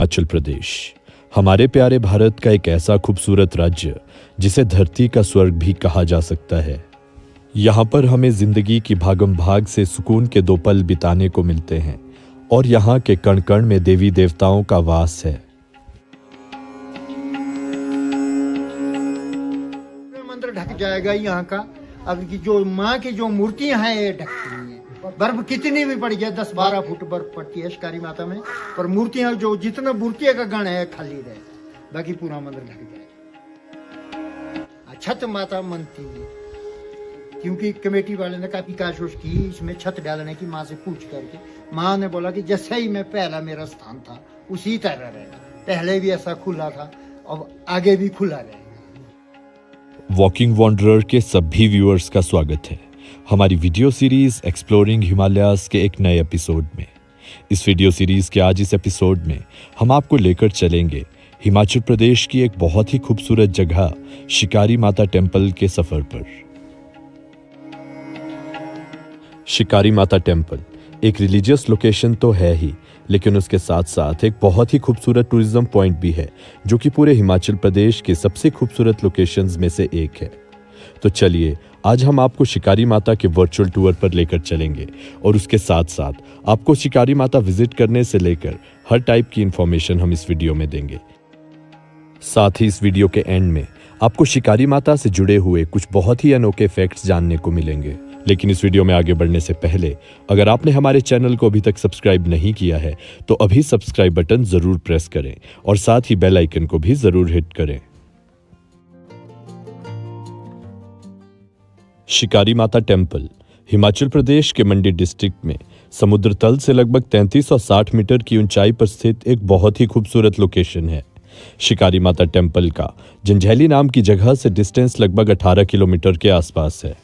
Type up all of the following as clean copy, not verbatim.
हिमाचल प्रदेश हमारे प्यारे भारत का एक ऐसा खूबसूरत राज्य जिसे धरती का स्वर्ग भी कहा जा सकता है। यहाँ पर हमें जिंदगी की भागम भाग से सुकून के 2 पल बिताने को मिलते हैं और यहाँ के कण कण में देवी देवताओं का वास है। मंदिर ढक जाएगा यहाँ का। अब की जो माँ की जो मूर्तियां हैं ये ढकती हैं। बर्फ कितनी भी पड़ गया 10-12 फुट बर्फ पड़ती है शिकारी माता में, पर मूर्तियां जो जितना मूर्तियों का गण है खाली रहे, बाकी पूरा मंदिर ढक जाएगा। छत माता मनती है क्योंकि कमेटी वाले ने काफी कोशिश की इसमें छत डालने की, माँ से पूछ करके। माँ ने बोला कि जैसे ही मैं पहला मेरा स्थान था उसी तरह रहेगा, पहले भी ऐसा खुला था अब आगे भी खुला रहेगा। वॉकिंग वॉन्डरर के सभी व्यूअर्स का स्वागत है हमारी वीडियो सीरीज एक्सप्लोरिंग हिमालयाज के एक नए एपिसोड में। इस वीडियो सीरीज के आज इस एपिसोड में हम आपको लेकर चलेंगे हिमाचल प्रदेश की एक बहुत ही खूबसूरत जगह शिकारी माता टेम्पल के सफर पर। शिकारी माता टेम्पल एक रिलीजियस लोकेशन तो है ही, लेकिन उसके साथ साथ एक बहुत ही खूबसूरत टूरिज्म पॉइंट भी है जो कि पूरे हिमाचल प्रदेश के सबसे खूबसूरत लोकेशंस में से एक है। तो चलिए आज हम आपको शिकारी माता के वर्चुअल टूर पर लेकर चलेंगे और उसके साथ साथ आपको शिकारी माता विजिट करने से लेकर हर टाइप की इंफॉर्मेशन हम इस वीडियो में देंगे। साथ ही इस वीडियो के एंड में आपको शिकारी माता से जुड़े हुए कुछ बहुत ही अनोखे फैक्ट्स जानने को मिलेंगे। लेकिन इस वीडियो में आगे बढ़ने से पहले अगर आपने हमारे चैनल को अभी तक सब्सक्राइब नहीं किया है तो अभी सब्सक्राइब बटन जरूर प्रेस करें और साथ ही बेल आइकन को भी जरूर हिट करें। शिकारी माता टेम्पल हिमाचल प्रदेश के मंडी डिस्ट्रिक्ट में समुद्र तल से लगभग 3360 मीटर की ऊंचाई पर स्थित एक बहुत ही खूबसूरत लोकेशन है। शिकारी माता टेम्पल का जंजैली नाम की जगह से डिस्टेंस लगभग 18 किलोमीटर के आसपास है।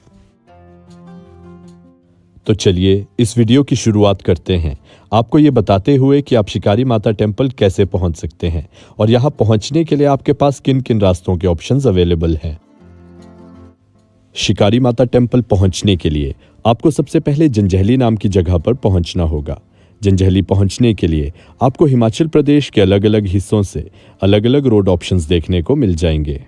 तो चलिए इस वीडियो की शुरुआत करते हैं आपको ये बताते हुए कि आप शिकारी माता टेम्पल कैसे पहुंच सकते हैं और यहां पहुंचने के लिए आपके पास किन किन रास्तों के ऑप्शंस अवेलेबल हैं। शिकारी माता टेम्पल पहुंचने के लिए आपको सबसे पहले जंजैली नाम की जगह पर पहुंचना होगा। जंजैली पहुंचने के लिए आपको हिमाचल प्रदेश के अलग अलग हिस्सों से अलग अलग रोड ऑप्शंस देखने को मिल जाएंगे।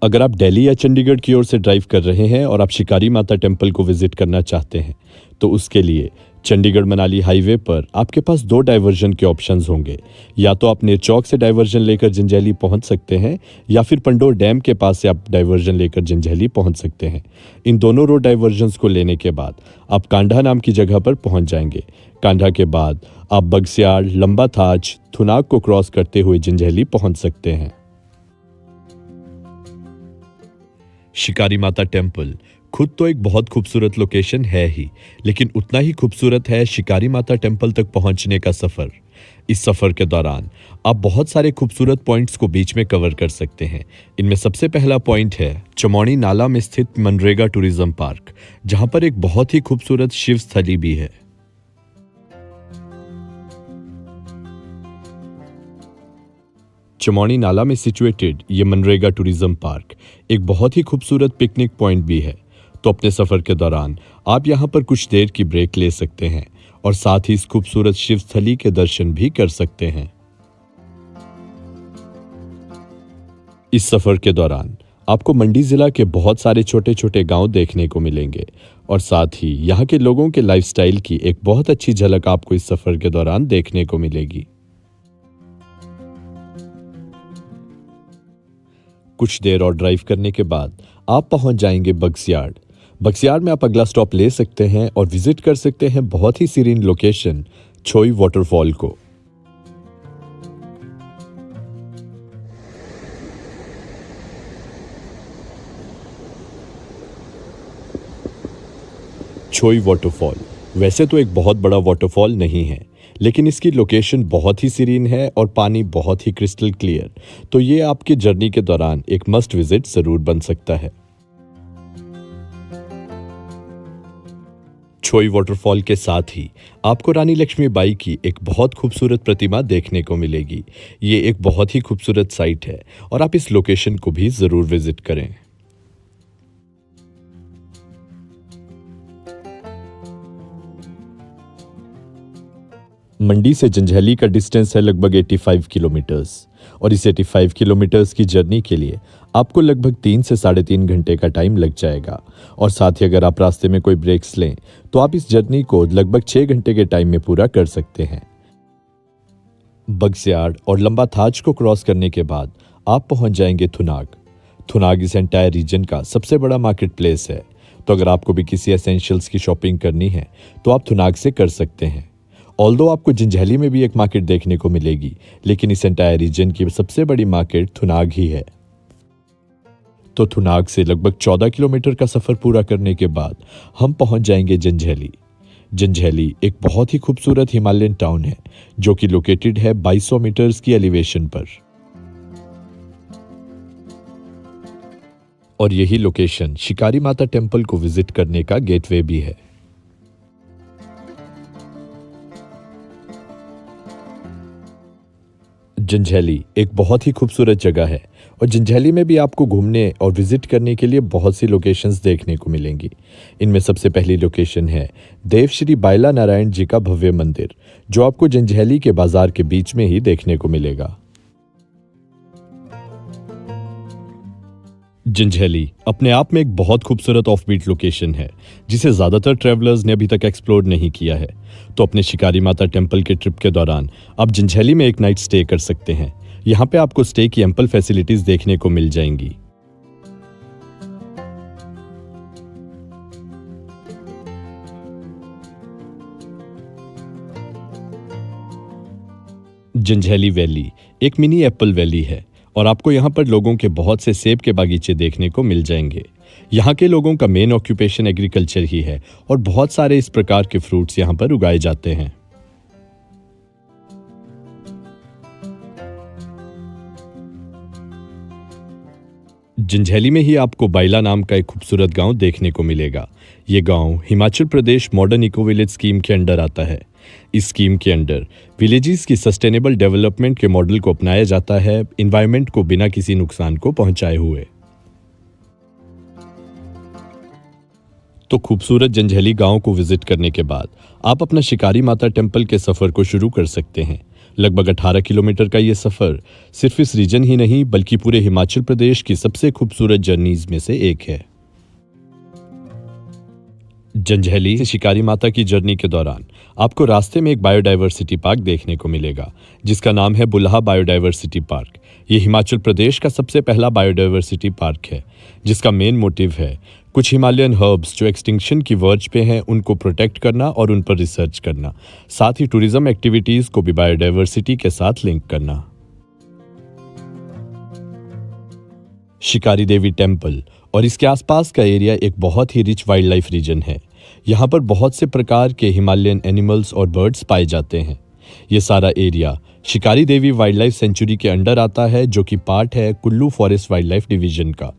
अगर आप दिल्ली या चंडीगढ़ की ओर से ड्राइव कर रहे हैं और आप शिकारी माता टेम्पल को विजिट करना चाहते हैं तो उसके लिए चंडीगढ़ मनाली हाईवे पर आपके पास 2 डाइवर्जन के ऑप्शंस होंगे। या तो आप नेरचौक से डाइवर्जन लेकर जंजैली पहुंच सकते हैं या फिर पंडोर डैम के पास से आप डाइवर्जन लेकर जंजैली पहुंच सकते हैं। इन दोनों रोड डाइवर्जन्स को लेने के बाद आप कांढा नाम की जगह पर पहुंच जाएंगे। कांढा के बाद आप बगस्याड़, लंबा थाच, थुनाग को क्रॉस करते हुए जंजैली पहुंच सकते हैं। शिकारी माता टेम्पल खुद तो एक बहुत खूबसूरत लोकेशन है ही, लेकिन उतना ही खूबसूरत है शिकारी माता टेम्पल तक पहुंचने का सफर। इस सफर के दौरान आप बहुत सारे खूबसूरत पॉइंट्स को बीच में कवर कर सकते हैं। इनमें सबसे पहला पॉइंट है चमौनी नाला में स्थित मनरेगा टूरिज्म पार्क, जहां पर एक बहुत ही खूबसूरत शिव स्थली भी है। चमौनी नाला में सिचुएटेड ये मनरेगा टूरिज्म पार्क एक बहुत ही खूबसूरत पिकनिक पॉइंट भी है। तो अपने सफर के दौरान आप यहां पर कुछ देर की ब्रेक ले सकते हैं और साथ ही इस खूबसूरत शिव स्थली के दर्शन भी कर सकते हैं। इस सफर के दौरान आपको मंडी जिला के बहुत सारे छोटे छोटे गांव देखने को मिलेंगे और साथ ही यहां के लोगों के लाइफस्टाइल की एक बहुत अच्छी झलक आपको इस सफर के दौरान देखने को मिलेगी। कुछ देर और ड्राइव करने के बाद आप पहुंच जाएंगे बगस्याड़। बगस्याड़ में आप अगला स्टॉप ले सकते हैं और विजिट कर सकते हैं बहुत ही सीरीन लोकेशन छोई वाटरफॉल को। छोई वाटरफॉल वैसे तो एक बहुत बड़ा वाटरफॉल नहीं है, लेकिन इसकी लोकेशन बहुत ही सीरीन है और पानी बहुत ही क्रिस्टल क्लियर, तो ये आपकी जर्नी के दौरान एक मस्ट विजिट जरूर बन सकता है। छोई वाटरफॉल के साथ ही आपको रानी लक्ष्मीबाई की एक बहुत खूबसूरत प्रतिमा देखने को मिलेगी। ये एक बहुत ही खूबसूरत साइट है और आप इस लोकेशन को भी जरूर विजिट करें। मंडी से जंजैहली का डिस्टेंस है लगभग 85 किलोमीटर्स और इस 85 किलोमीटर्स की जर्नी के लिए आपको लगभग 3 से 3.5 घंटे का टाइम लग जाएगा। और साथ ही अगर आप रास्ते में कोई ब्रेक्स लें तो आप इस जर्नी को लगभग 6 घंटे के टाइम में पूरा कर सकते हैं। बग्स्याड और लंबा थाज को क्रॉस करने के बाद आप पहुंच जाएंगे थुनाग। थुनाग इस एंटायर रीजन का सबसे बड़ा मार्केट प्लेस है, तो अगर आपको भी किसी एसेंशियल्स की शॉपिंग करनी है तो आप थुनाग से कर सकते हैं। ऑल्दो आपको जंजैहली में भी एक मार्केट देखने को मिलेगी, लेकिन इस एंटायर रीजन की सबसे बड़ी मार्केट थुनाग ही है। तो थुनाग से लगभग 14 किलोमीटर का सफर पूरा करने के बाद हम पहुंच जाएंगे जंजैहली। जंजैहली एक बहुत ही खूबसूरत हिमालयन टाउन है जो कि लोकेटेड है 2200 मीटर्स की एलिवेशन पर। और यही लोकेशन शिकारी माता टेम्पल को विजिट करने का गेटवे भी है। जंजैहली एक बहुत ही खूबसूरत जगह है और जंजैहली में भी आपको घूमने और विजिट करने के लिए बहुत सी लोकेशंस देखने को मिलेंगी। इनमें सबसे पहली लोकेशन है देव श्री बायला नारायण जी का भव्य मंदिर, जो आपको जंजैहली के बाजार के बीच में ही देखने को मिलेगा। जंजैहली अपने आप में एक बहुत खूबसूरत ऑफबीट लोकेशन है जिसे ज्यादातर ट्रैवलर्स ने अभी तक एक्सप्लोर नहीं किया है। तो अपने शिकारी माता टेम्पल के ट्रिप के दौरान आप जंजैहली में एक नाइट स्टे कर सकते हैं। यहाँ पे आपको स्टे की एम्पल फैसिलिटीज देखने को मिल जाएंगी। जंजैहली वैली एक मिनी एप्पल वैली है और आपको यहाँ पर लोगों के बहुत से सेब के बागीचे देखने को मिल जाएंगे। यहाँ के लोगों का मेन ऑक्यूपेशन एग्रीकल्चर ही है और बहुत सारे इस प्रकार के फ्रूट्स यहाँ पर उगाए जाते हैं। जंजैहली में ही आपको बायला नाम का एक खूबसूरत गांव देखने को मिलेगा। ये गांव Himachal Pradesh modern eco village scheme के अंडर आता है। इस स्कीम के अंडर विलेजेस की सस्टेनेबल डेवलपमेंट के मॉडल को अपनाया जाता है, एनवायरनमेंट को बिना किसी नुकसान को पहुंचाए हुए। तो खूबसूरत जंजैहली गांव को विजिट करने के बाद आप अपना शिकारी माता टेम्पल के सफर को शुरू कर सकते हैं। लगभग 18 किलोमीटर का ये सफर सिर्फ इस रीजन ही नहीं बल्कि पूरे हिमाचल प्रदेश की सबसे खूबसूरत जर्नीज में से एक है। जंजैहली से शिकारी माता की जर्नी के दौरान आपको रास्ते में एक बायोडायवर्सिटी पार्क देखने को मिलेगा जिसका नाम है बुल्हा बायोडायवर्सिटी पार्क। ये हिमाचल प्रदेश का सबसे पहला बायोडायवर्सिटी पार्क है जिसका मेन मोटिव है कुछ हिमालयन हर्ब्स जो एक्सटिंक्शन की वर्ज पे हैं उनको प्रोटेक्ट करना और उन पर रिसर्च करना, साथ ही टूरिज्म एक्टिविटीज को भी बायोडायवर्सिटी के साथ लिंक करना। शिकारी देवी टेम्पल और इसके आसपास का एरिया एक बहुत ही रिच वाइल्ड लाइफ रीजन है। यहाँ पर बहुत से प्रकार के हिमालयन एनिमल्स और बर्ड्स पाए जाते हैं। ये सारा एरिया शिकारी देवी वाइल्ड लाइफ सेंचुरी के अंडर आता है जो कि पार्ट है Kullu forest wild life division का।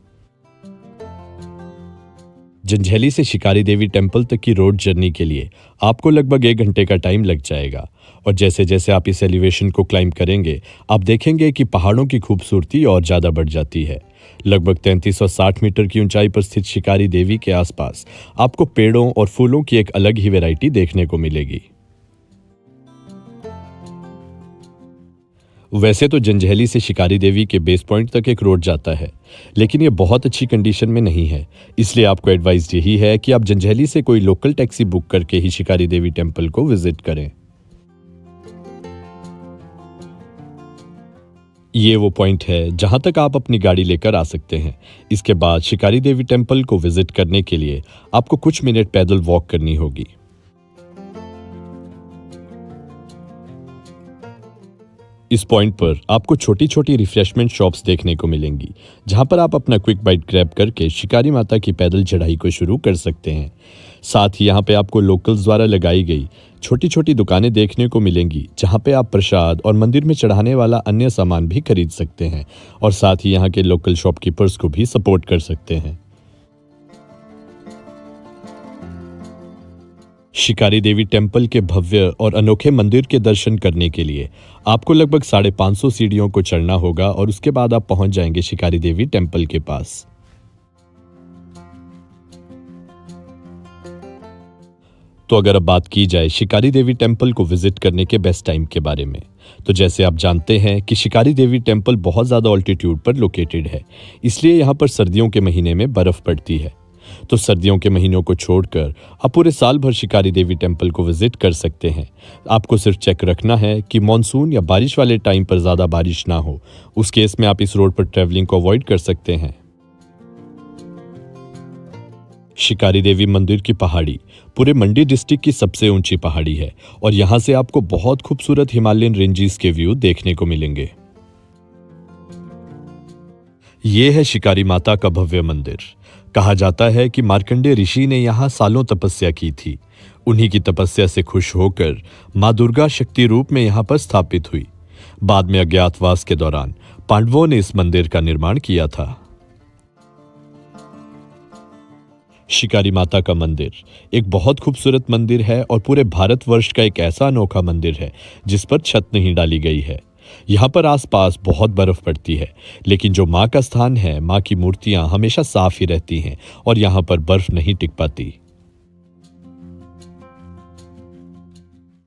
जंजैहली से शिकारी देवी टेम्पल तक की रोड जर्नी के लिए आपको लगभग 1 घंटे का टाइम लग जाएगा और जैसे जैसे आप इस एलिवेशन को क्लाइंब करेंगे आप देखेंगे कि पहाड़ों की खूबसूरती और ज़्यादा बढ़ जाती है। लगभग 3360 मीटर की ऊंचाई पर स्थित शिकारी देवी के आसपास आपको पेड़ों और फूलों की एक अलग ही वैरायटी देखने को मिलेगी। वैसे तो जंजैहली से शिकारी देवी के बेस पॉइंट तक एक रोड जाता है, लेकिन ये बहुत अच्छी कंडीशन में नहीं है, इसलिए आपको एडवाइस यही है कि आप जंजैहली से कोई लोकल टैक्सी बुक करके ही शिकारी देवी टेम्पल को विजिट करें। ये वो पॉइंट है जहां तक आप अपनी गाड़ी लेकर आ सकते हैं। इसके बाद शिकारी देवी टेम्पल को विजिट करने के लिए आपको कुछ मिनट पैदल वॉक करनी होगी। इस पॉइंट पर आपको छोटी छोटी रिफ्रेशमेंट शॉप्स देखने को मिलेंगी जहां पर आप अपना क्विक बाइट ग्रैब करके शिकारी माता की पैदल चढ़ाई को शुरू कर सकते हैं। साथ ही यहाँ पे आपको लोकल्स द्वारा लगाई गई छोटी छोटी दुकानें देखने को मिलेंगी जहां पे आप प्रसाद और मंदिर में चढ़ाने वाला अन्य सामान भी खरीद सकते हैं और साथ ही यहाँ के लोकल शॉपकीपर्स को भी सपोर्ट कर सकते हैं। शिकारी देवी टेम्पल के भव्य और अनोखे मंदिर के दर्शन करने के लिए आपको लगभग 550 सीढ़ियों को चढ़ना होगा और उसके बाद आप पहुंच जाएंगे शिकारी देवी टेम्पल के पास। तो अगर अब बात की जाए शिकारी देवी टेम्पल को विजिट करने के बेस्ट टाइम के बारे में, तो जैसे आप जानते हैं कि शिकारी देवी टेम्पल बहुत ज़्यादा ऑल्टीट्यूड पर लोकेटेड है, इसलिए यहाँ पर सर्दियों के महीने में बर्फ़ पड़ती है। तो सर्दियों के महीनों को छोड़कर आप पूरे साल भर शिकारी देवी टेम्पल को विजिट कर सकते हैं। आपको सिर्फ चेक रखना है कि मॉनसून या बारिश वाले टाइम पर ज़्यादा बारिश ना हो, उस केस में आप इस रोड पर ट्रैवलिंग को अवॉइड कर सकते हैं। शिकारी देवी मंदिर की पहाड़ी पूरे मंडी डिस्ट्रिक्ट की सबसे ऊंची पहाड़ी है और यहां से आपको बहुत खूबसूरत हिमालयन रेंजेस के व्यू देखने को मिलेंगे। ये है शिकारी माता का भव्य मंदिर। कहा जाता है कि मार्कंडेय ऋषि ने यहां सालों तपस्या की थी। उन्हीं की तपस्या से खुश होकर मां दुर्गा शक्ति रूप में यहां पर स्थापित हुई। बाद में अज्ञातवास के दौरान पांडवों ने इस मंदिर का निर्माण किया था। शिकारी माता का मंदिर एक बहुत खूबसूरत मंदिर है और पूरे भारतवर्ष का एक ऐसा अनोखा मंदिर है जिस पर छत नहीं डाली गई है। यहाँ पर आसपास बहुत बर्फ पड़ती है, लेकिन जो माँ का स्थान है, माँ की मूर्तियां हमेशा साफ ही रहती हैं और यहाँ पर बर्फ नहीं टिक पाती।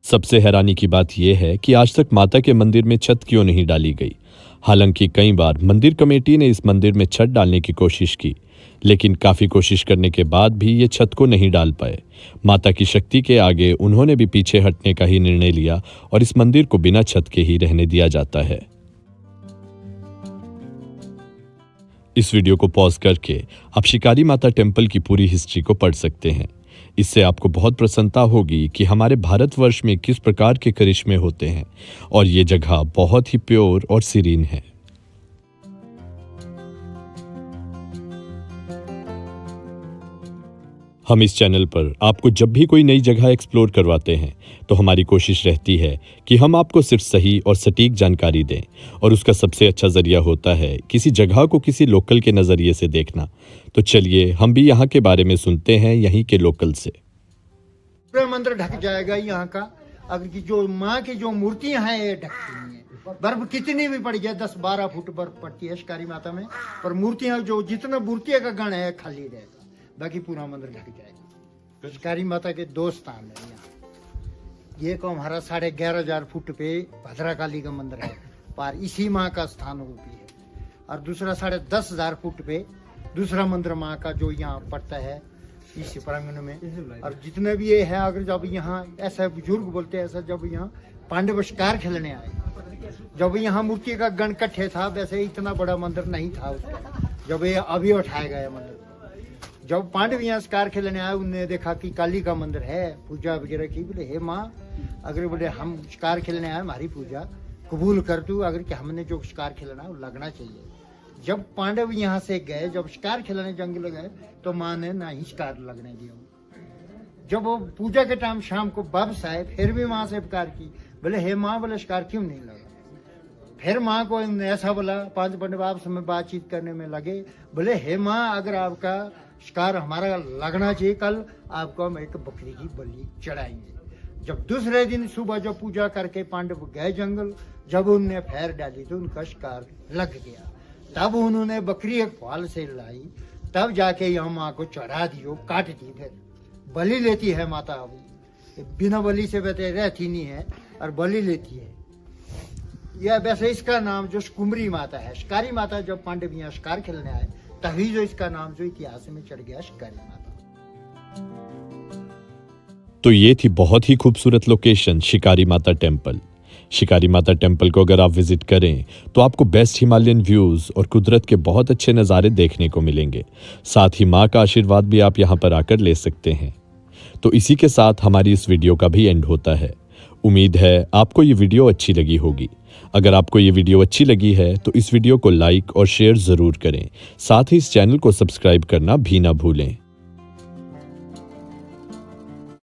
सबसे हैरानी की बात यह है कि आज तक माता के मंदिर में छत क्यों नहीं डाली गई। हालांकि कई बार मंदिर कमेटी ने इस मंदिर में छत डालने की कोशिश की, लेकिन काफी कोशिश करने के बाद भी ये छत को नहीं डाल पाए। माता की शक्ति के आगे उन्होंने भी पीछे हटने का ही निर्णय लिया और इस मंदिर को बिना छत के ही रहने दिया जाता है। इस वीडियो को पॉज करके आप शिकारी माता टेम्पल की पूरी हिस्ट्री को पढ़ सकते हैं। इससे आपको बहुत प्रसन्नता होगी कि हमारे भारतवर्ष में किस प्रकार के करिश्मे होते हैं और ये जगह बहुत ही प्योर और सीरीन है। हम इस चैनल पर आपको जब भी कोई नई जगह एक्सप्लोर करवाते हैं तो हमारी कोशिश रहती है कि हम आपको सिर्फ सही और सटीक जानकारी दें, और उसका सबसे अच्छा जरिया होता है किसी जगह को किसी लोकल के नज़रिए से देखना। तो चलिए हम भी यहाँ के बारे में सुनते हैं यहीं के लोकल से। पूरा मंदिर ढक जाएगा यहाँ का, अगर की जो माँ की जो मूर्तियां हैं ये ढकती नहीं है। बर्फ कितनी भी पड़ जाए, 10-12 फुट बर्फ पड़ती है शिकारी माता में, पर मूर्तियां जो जितना मूर्तियां का गण है खाली रहेगा, बाकी पूरा मंदिर ढक जाएगा। शिकारी माता के 2 स्थान है यहाँ। ये को हमारा 11,500 फुट पे भद्रकाली का मंदिर है, पर इसी माँ का स्थान वो भी है। और दूसरा 10,500 फुट पे दूसरा मंदिर माँ का जो यहाँ पड़ता है इस प्रांगण में। और जितने भी ये है, अगर जब यहाँ ऐसा बुजुर्ग बोलते हैं, ऐसा जब यहाँ पांडव शिकार खेलने आए, जब यहाँ मूर्ति का गण इकट्ठे था, वैसे इतना बड़ा मंदिर नहीं था उसका, जब ये अभी उठाया गया मंदिर। जब पांडव यहाँ शिकार खेलने आए, उन्होंने देखा कि काली का मंदिर है, पूजा वगैरह की। बोले हे माँ, अगर बोले हम शिकार खेलने आए, हमारी पूजा कबूल कर तू, अगर कि हमने जो शिकार खेलना है वो लगना चाहिए। जब पांडव यहाँ से गए, जब शिकार खेलने जंगल गए, तो माँ ने ना ही शिकार लगने दिया। जब वो पूजा के टाइम शाम को वापस आए, फिर भी माँ से पुकार की, बोले हे माँ, बोले शिकार क्यों नहीं लगा। फिर माँ को ऐसा बोला, 5 पांडव आपस में बातचीत करने में लगे, बोले हे माँ, अगर आपका शिकार हमारा लगना चाहिए, कल आपको हम एक बकरी की बलि चढ़ाएंगे। जब दूसरे दिन सुबह जब पूजा करके पांडव गए जंगल, जब उनने फेर डाली तो उनका शिकार लग गया। तब उन्होंने बकरी एक पाल से लाई, तब जाके यहाँ माँ को चढ़ा दियो, काट दी। फिर बलि लेती है माता, अभी बिना बलि से वैसे रहती नहीं है और बलि लेती है। यह वैसे इसका नाम जो कुमरी माता है, शिकारी माता, जब पांडव यहाँ शिकार खेलने आए तभी जो इसका नाम जो इतिहास में चढ़ गया शिकारी माता। तो ये थी बहुत ही खूबसूरत लोकेशन शिकारी माता टेम्पल। शिकारी माता टेम्पल को अगर आप विजिट करें तो आपको बेस्ट हिमालयन व्यूज और कुदरत के बहुत अच्छे नज़ारे देखने को मिलेंगे। साथ ही माँ का आशीर्वाद भी आप यहाँ पर आकर ले सकते हैं। तो इसी के साथ हमारी इस वीडियो का भी एंड होता है। उम्मीद है आपको ये वीडियो अच्छी लगी होगी। अगर आपको ये वीडियो अच्छी लगी है तो इस वीडियो को लाइक और शेयर ज़रूर करें। साथ ही इस चैनल को सब्सक्राइब करना भी ना भूलें।